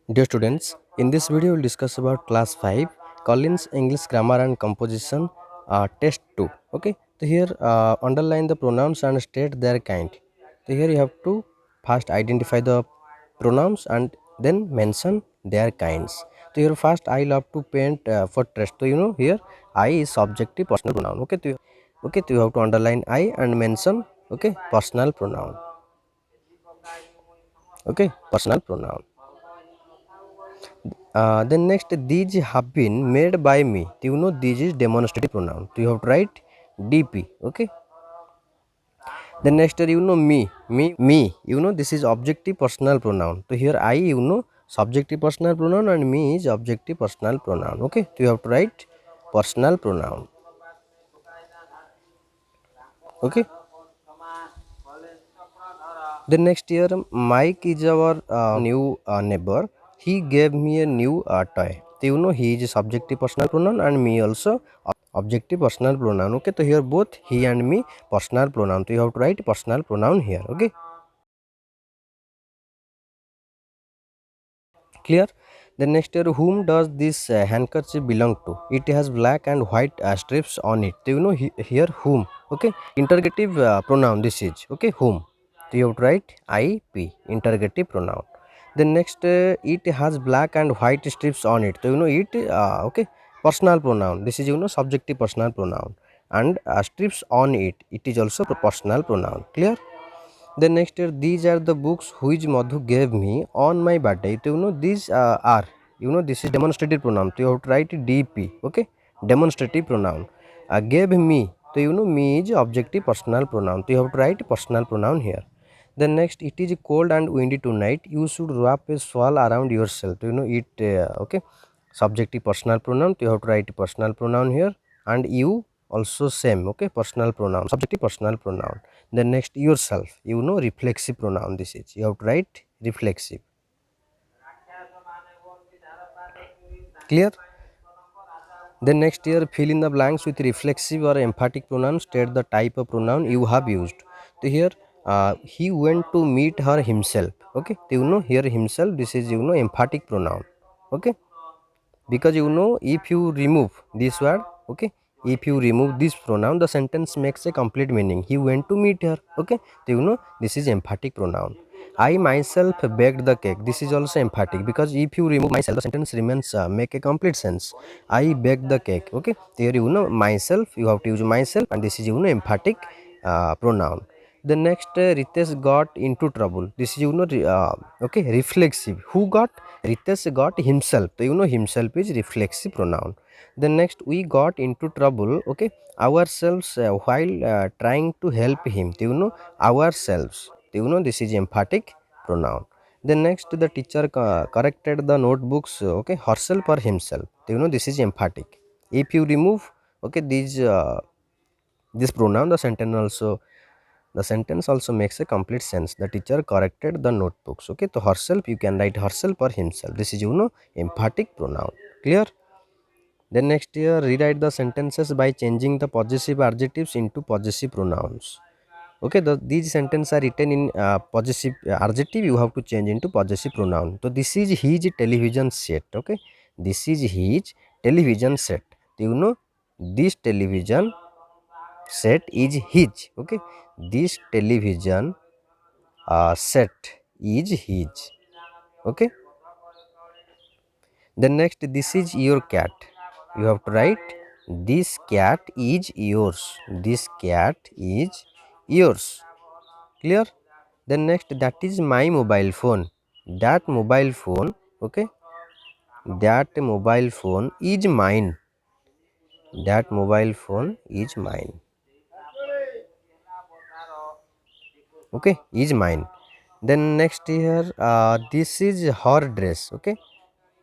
Dear students, in this video we'll discuss about class 5 Collins English Grammar and Composition test 2. Okay, so here underline the pronouns and state their kind. So here you have to first identify the pronouns and then mention their kinds. So here first I love to paint for test. So here I is subjective personal pronoun. So you have to underline I and mention personal pronoun. Personal pronoun. Then next, these have been made by me. These is demonstrative pronoun. So you have to write DP. Okay. Then next, me. This is objective personal pronoun. So here I, subjective personal pronoun and me is objective personal pronoun. Okay. So you have to write personal pronoun. Okay. Then next year, Mike is our new neighbor. He gave me a new toy. So he is a subjective personal pronoun and me also objective personal pronoun. Okay, so here both he and me personal pronoun. So you have to write personal pronoun here. Okay, clear. Then next year, whom does this handkerchief belong to? It has black and white strips on it. So here whom. Okay, interrogative pronoun. This is okay whom. So you have to write IP interrogative pronoun. Then next, it has black and white strips on it. So it okay personal pronoun. This is subjective personal pronoun and strips on it. It is also personal pronoun. Clear. Then next year, these are the books which Madhu gave me on my birthday. So these are this is demonstrative pronoun. So you have to write DP. Okay, demonstrative pronoun. Gave me. So me is objective personal pronoun. So you have to write personal pronoun here. Then next, it is cold and windy tonight. You should wrap a shawl around yourself. So, it okay. Subjective personal pronoun. So you have to write personal pronoun here, and you also same. Okay, personal pronoun. Subjective personal pronoun. Then next, yourself. Reflexive pronoun. This is you have to write reflexive. Clear. Then next year, fill in the blanks with reflexive or emphatic pronoun. State the type of pronoun you have used. So here, he went to meet her himself. Okay, so here himself. This is emphatic pronoun. Okay, because if you remove this word, okay, if you remove this pronoun, the sentence makes a complete meaning. He went to meet her. Okay, so this is emphatic pronoun. I myself baked the cake. This is also emphatic because if you remove myself, the sentence remains make a complete sense. I baked the cake. Okay, so here myself, you have to use myself, and this is emphatic pronoun. The next, Ritesh got into trouble. This is okay, reflexive. Who got? Ritesh got himself. So himself is reflexive pronoun. Then next, we got into trouble. Okay, ourselves while trying to help him. So ourselves. So this is emphatic pronoun. Then next, the teacher corrected the notebooks. Okay, herself or himself. So this is emphatic. If you remove these this pronoun, the sentence also makes a complete sense. The teacher corrected the notebooks. Okay, so herself, you can write herself or himself. This is emphatic pronoun. Clear. Then next year, rewrite the sentences by changing the possessive adjectives into possessive pronouns. Okay, these sentences are written in possessive adjective. You have to change into possessive pronoun. So this is his television set. Okay, this is his television set. This television set is his. Okay, this television set is his. Okay, then next, this is your cat. You have to write this cat is yours. This cat is yours. Clear. Then next, that is my mobile phone. That mobile phone, okay, that mobile phone is mine. That mobile phone is mine. Okay, is mine. Then next here, this is her dress. Okay,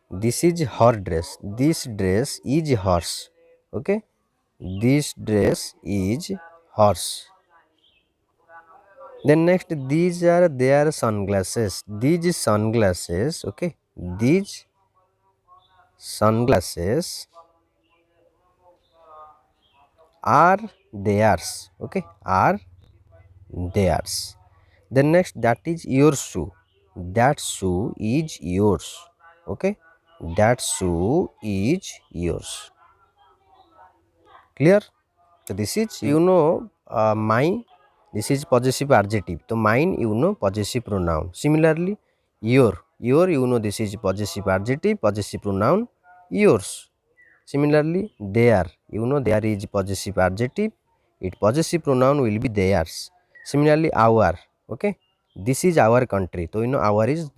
this is her dress. This dress is hers. Okay, this dress is hers. Then next, these are their sunglasses. These sunglasses. Okay, these sunglasses are theirs. Okay, are theirs. Then next, that is your shoe. That shoe is yours. Okay, that shoe is yours. Clear? So this is mine. This is possessive adjective. So mine possessive pronoun. Similarly, your this is possessive adjective, possessive pronoun yours. Similarly, there there is possessive adjective, it possessive pronoun will be theirs. Similarly, our, okay, this is our country, so our is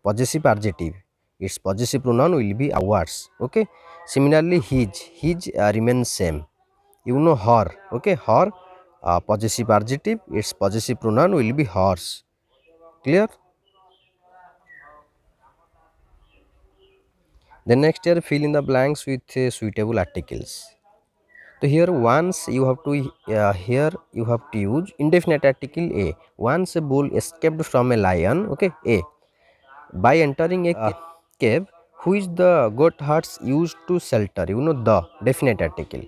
possessive adjective, its possessive pronoun will be ours. Okay. Similarly, his remains same. Her, okay, her possessive adjective, its possessive pronoun will be hers. Clear? Then next year, fill in the blanks with suitable articles. So here once you have to here you have to use indefinite article a. Once a bull escaped from a lion, okay, a, by entering a cave which the goatherds used to shelter, the definite article,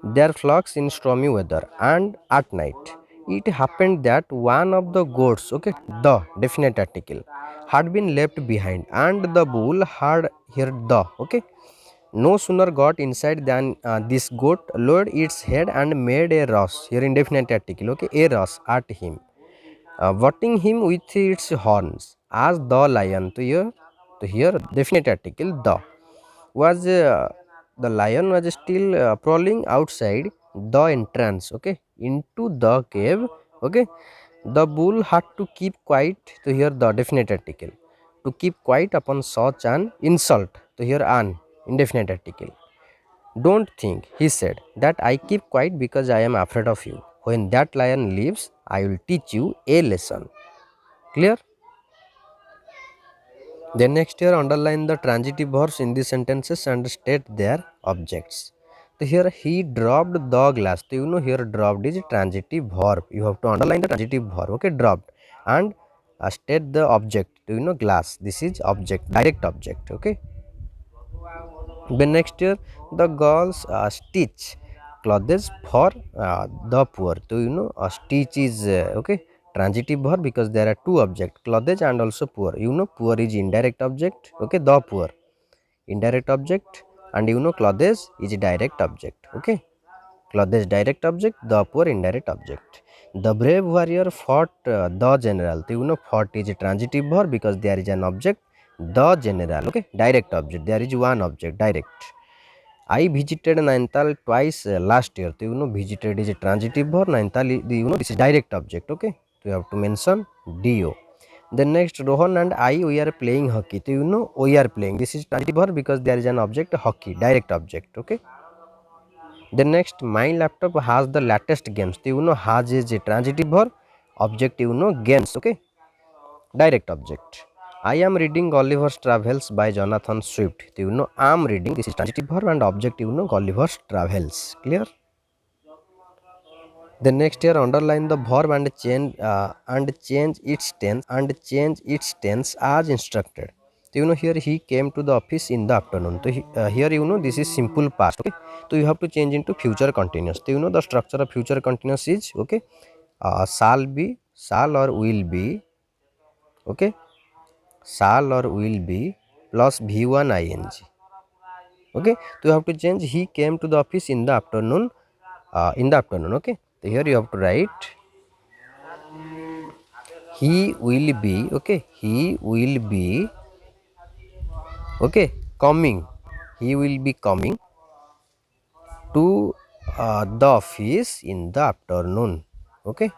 their flocks in stormy weather, and at night it happened that one of the goats, okay, the definite article, had been left behind, and the bull had heard the, okay, no sooner got inside than this goat lowered its head and made a rush, here indefinite article, okay, a rush at him, butting him with its horns as the lion. To here definite article the was the lion was still prowling outside the entrance, okay, into the cave. Okay, the bull had to keep quiet. To hear the definite article, to keep quiet upon such an insult. To hear an indefinite article. Don't think, he said, that I keep quiet because I am afraid of you. When that lion leaves, I will teach you a lesson. Clear? Then next here underline the transitive verbs in the sentences and state their objects. So here he dropped the glass. So here dropped is a transitive verb. You have to underline the transitive verb. Okay, dropped, and state the object. Glass. This is object, direct object. Okay. Then next year the girls stitch clothes for the poor. So stitch is okay, transitive verb because there are two objects, clothes and also poor. Poor is indirect object, okay, the poor indirect object, and clothes is direct object. Okay, clothes direct object, the poor indirect object. The brave warrior fought the general. So fought is a transitive verb because there is an object, the general, okay, direct object, there is one object, direct. I visited Nainital twice last year. So visited is a transitive verb. Nainital, this is direct object. Okay, so you have to mention do. Then next, Rohan and I, we are playing hockey. So we are playing. This is transitive verb because there is an object, hockey, direct object. Okay. Then next, my laptop has the latest games. So has is a transitive verb, object games. Okay, direct object. I am reading Gulliver's Travels by Jonathan Swift. So I am reading, this is transitive verb, and object Gulliver's Travels. Clear? Then next here underline the verb and change its tense as instructed. So here he came to the office in the afternoon. So here this is simple past. Okay, so you have to change into future continuous. So the structure of future continuous is, okay, shall be, shall or will be, okay, shall or will be plus v1 ing. Okay, so you have to change he came to the office in the afternoon, okay. So here you have to write he will be, okay, he will be, okay, coming, he will be coming to the office in the afternoon. Okay,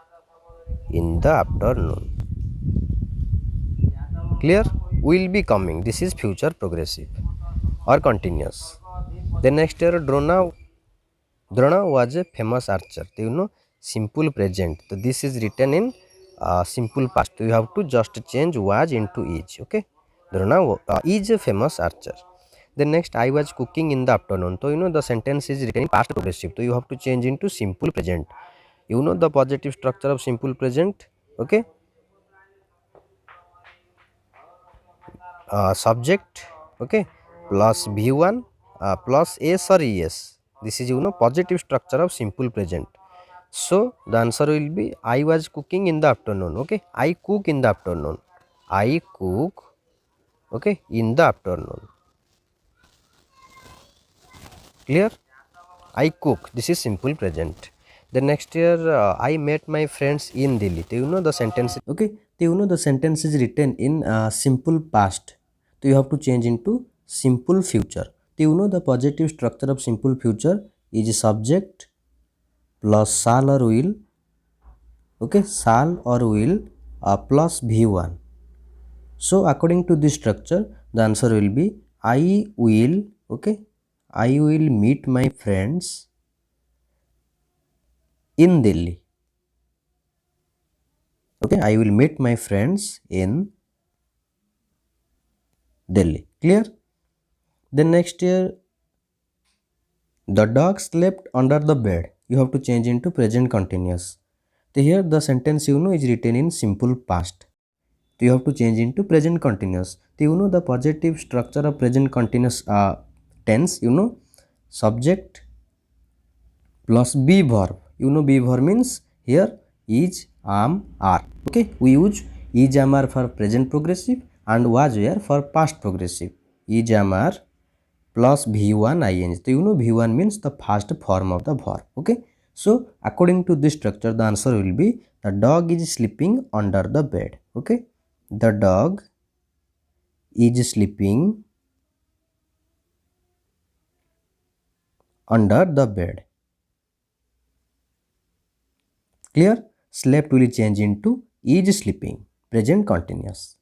in the afternoon. Clear? Will be coming, this is future progressive or continuous. Then next year Drona was a famous archer. So simple present. So this is written in simple past. So you have to just change was into is. Okay, Drona is a famous archer. Then next, I was cooking in the afternoon. So the sentence is written in past progressive. So you have to change into simple present. The positive structure of simple present. Okay, subject, okay, plus v1 plus s or es. This is positive structure of simple present. So the answer will be I was cooking in the afternoon. Okay, I cook in the afternoon. I cook okay, in the afternoon. Clear? I cook, this is simple present. The next year I met my friends in Delhi. Do you know the sentence? Okay, do you know the sentence is written in simple past, so you have to change into simple future. Do you know the positive structure of simple future is subject plus shall or will, okay, shall or will plus v1. So according to this structure the answer will be I will, okay, I will meet my friends in Delhi. Okay, I will meet my friends in Delhi. Clear? Then next year, the dog slept under the bed. You have to change into present continuous. So here the sentence you know is written in simple past. So you have to change into present continuous. So you know the positive structure of present continuous tense, you know, subject plus be verb. You know be verb means here is, am, are. Okay, we use is, am, are for present progressive and was, were for past progressive. Is, am, are plus v1 ing. So you know v1 means the first form of the verb. Okay, so according to this structure the answer will be the dog is sleeping under the bed. Okay, the dog is sleeping under the bed. Clear? Slept will change into is sleeping, present continuous.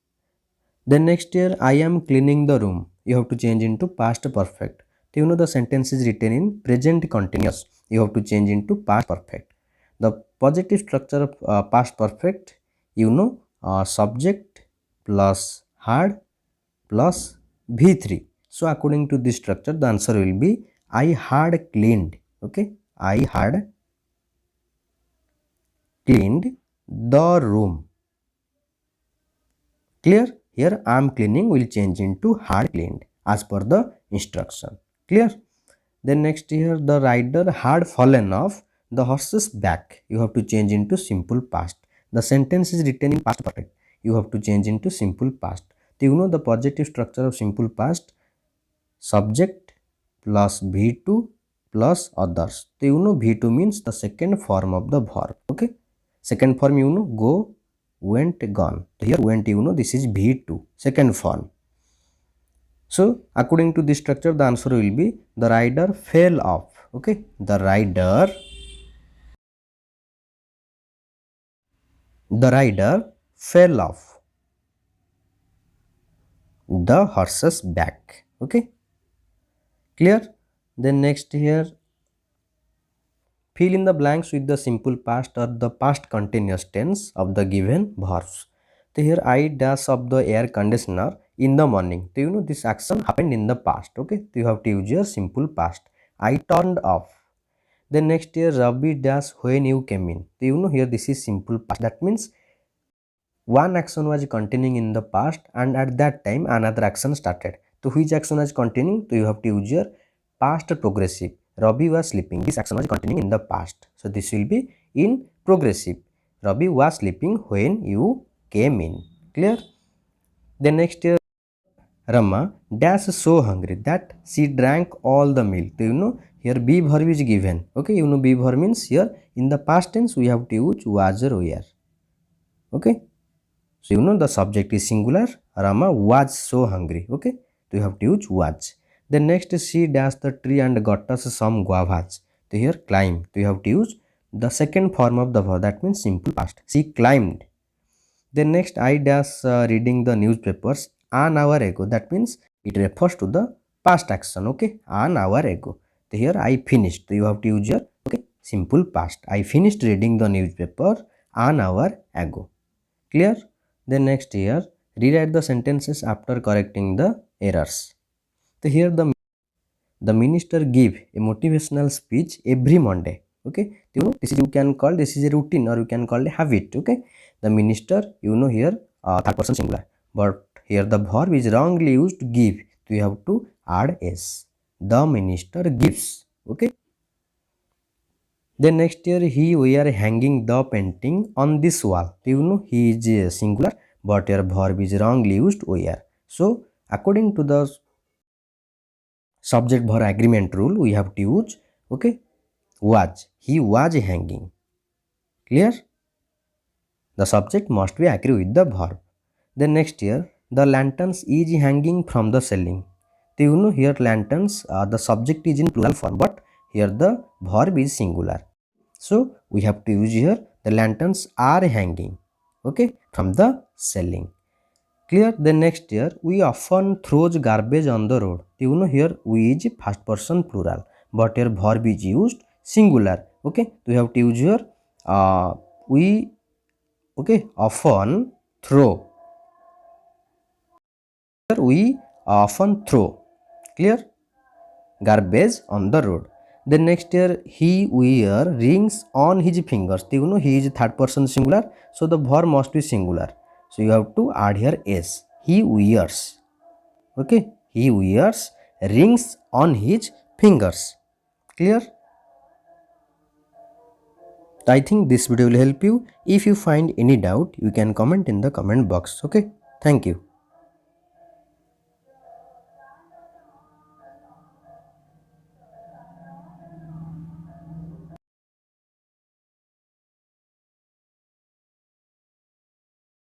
Then next year I am cleaning the room. You have to change into past perfect. So you know the sentence is written in present continuous. You have to change into past perfect. The positive structure of past perfect, you know, subject plus had plus v3. So according to this structure the answer will be I had cleaned. Okay, I had cleaned the room. Clear? Here I am cleaning will change into had cleaned as per the instruction. Clear? Then next here the rider had fallen off the horse's back. You have to change into simple past. The sentence is written in past perfect. You have to change into simple past. Do you know the positive structure of simple past? Subject plus v2 plus others. Do you know v2 means the second form of the verb. Okay, second form you know go, went, gone. Here went you know this is v2 second form. So according to this structure the answer will be the rider fell off. Okay, the rider fell off the horse's back. Okay, clear? Then next here fill in the blanks with the simple past or the past continuous tense of the given verbs. So here I dash up the air conditioner in the morning. So you know this action happened in the past. Okay, so you have to use your simple past. I turned off. Then next year Ravi dash when you came in. So you know here this is simple past. That means one action was continuing in the past and at that time another action started. So which action was continuing? So you have to use your past progressive. Ravi was sleeping. This action was continuing in the past. So this will be in progressive. Ravi was sleeping when you came in. Clear? Then next year Rama dash so hungry that she drank all the milk. So you know here be verb is given. Okay, you know be verb means here in the past tense we have to use was or were. Okay. So you know the subject is singular. Rama was so hungry. Okay, so you have to use was. Then next she dashed the tree and got us some guavas. So here climb. So you have to use the second form of the verb. That means simple past. She climbed. Then next I dash reading the newspapers an hour ago. That means it refers to the past action. Okay, an hour ago. So here I finished. So you have to use your okay simple past. I finished reading the newspaper an hour ago. Clear? Then next here rewrite the sentences after correcting the errors. So here the minister give a motivational speech every Monday. Okay, you know this is you can call this is a routine or you can call a habit. Okay, the minister you know here third person singular, but here the verb is wrongly used give. So you have to add s. The minister gives. Okay. Then next year we are hanging the painting on this wall. You know he is singular but your verb is wrongly used where. So according to the subject verb agreement rule, we have to use, okay, was. He was hanging. Clear? The subject must be agree with the verb. Then next here, the lanterns is hanging from the ceiling. So you know here lanterns, the subject is in plural form, but here the verb is singular. So we have to use here the lanterns are hanging, okay, from the ceiling. Clear? Then next here, we often throws garbage on the road. You know here we is first person plural, but here verb is used singular. Okay, we have to use here we, okay, often throw. Here we often throw. Clear? Garbage on the road. Then next here, he wear rings on his fingers. You know he is third person singular, so the verb must be singular. So you have to add here s. He wears. Okay, he wears rings on his fingers. Clear? I think this video will help you. If you find any doubt, you can comment in the comment box. Okay, thank you.